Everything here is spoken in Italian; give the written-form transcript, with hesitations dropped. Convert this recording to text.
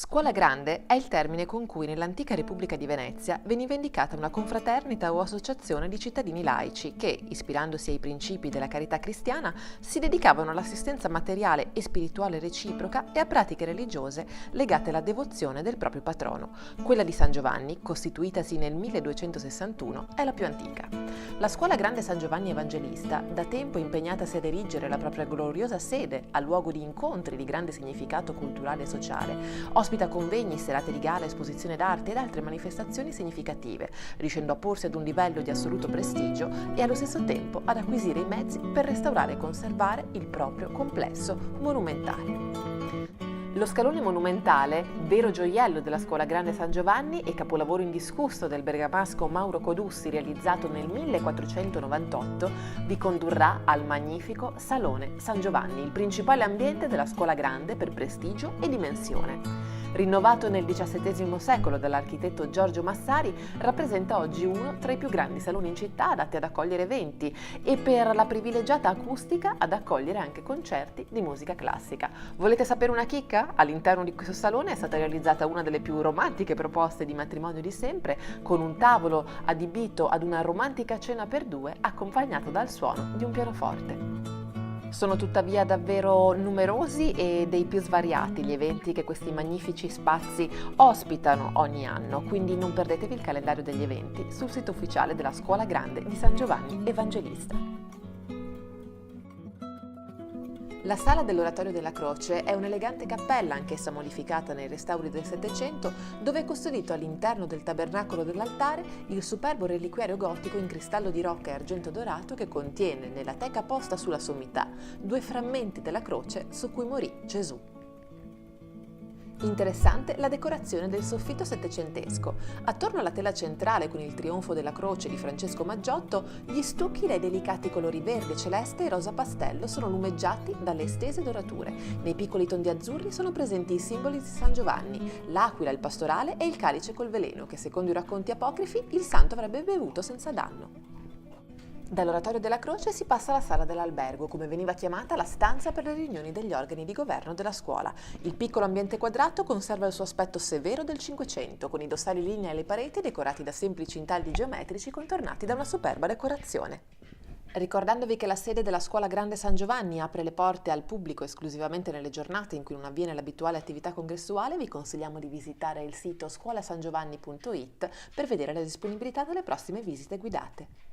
Scuola Grande è il termine con cui nell'antica Repubblica di Venezia veniva indicata una confraternita o associazione di cittadini laici che, ispirandosi ai principi della carità cristiana, si dedicavano all'assistenza materiale e spirituale reciproca e a pratiche religiose legate alla devozione del proprio patrono. Quella di San Giovanni, costituitasi nel 1261, è la più antica. La Scuola Grande San Giovanni Evangelista, da tempo impegnatasi ad erigere la propria gloriosa sede a luogo di incontri di grande significato culturale e sociale, ospita convegni, serate di gala, esposizione d'arte ed altre manifestazioni significative, riuscendo a porsi ad un livello di assoluto prestigio e allo stesso tempo ad acquisire i mezzi per restaurare e conservare il proprio complesso monumentale. Lo scalone monumentale, vero gioiello della Scuola Grande San Giovanni e capolavoro indiscusso del bergamasco Mauro Codussi realizzato nel 1498, vi condurrà al magnifico Salone San Giovanni, il principale ambiente della Scuola Grande per prestigio e dimensione. Rinnovato nel XVII secolo dall'architetto Giorgio Massari, rappresenta oggi uno tra i più grandi saloni in città adatti ad accogliere eventi e per la privilegiata acustica ad accogliere anche concerti di musica classica. Volete sapere una chicca? All'interno di questo salone è stata realizzata una delle più romantiche proposte di matrimonio di sempre, con un tavolo adibito ad una romantica cena per due accompagnato dal suono di un pianoforte. Sono tuttavia davvero numerosi e dei più svariati gli eventi che questi magnifici spazi ospitano ogni anno, quindi non perdetevi il calendario degli eventi sul sito ufficiale della Scuola Grande di San Giovanni Evangelista. La sala dell'Oratorio della Croce è un'elegante cappella, anch'essa modificata nei restauri del Settecento, dove è custodito all'interno del tabernacolo dell'altare il superbo reliquiario gotico in cristallo di rocca e argento dorato che contiene, nella teca posta sulla sommità, due frammenti della croce su cui morì Gesù. Interessante la decorazione del soffitto settecentesco. Attorno alla tela centrale con il trionfo della croce di Francesco Maggiotto, gli stucchi dai delicati colori verde, celeste e rosa pastello sono lumeggiati dalle estese dorature. Nei piccoli tondi azzurri sono presenti i simboli di San Giovanni, l'aquila, il pastorale e il calice col veleno che, secondo i racconti apocrifi, il santo avrebbe bevuto senza danno. Dall'Oratorio della Croce si passa alla sala dell'albergo, come veniva chiamata la stanza per le riunioni degli organi di governo della scuola. Il piccolo ambiente quadrato conserva il suo aspetto severo del Cinquecento, con i dossali lignei alle pareti decorati da semplici intagli geometrici contornati da una superba decorazione. Ricordandovi che la sede della Scuola Grande San Giovanni apre le porte al pubblico esclusivamente nelle giornate in cui non avviene l'abituale attività congressuale, vi consigliamo di visitare il sito scuolasangiovanni.it per vedere la disponibilità delle prossime visite guidate.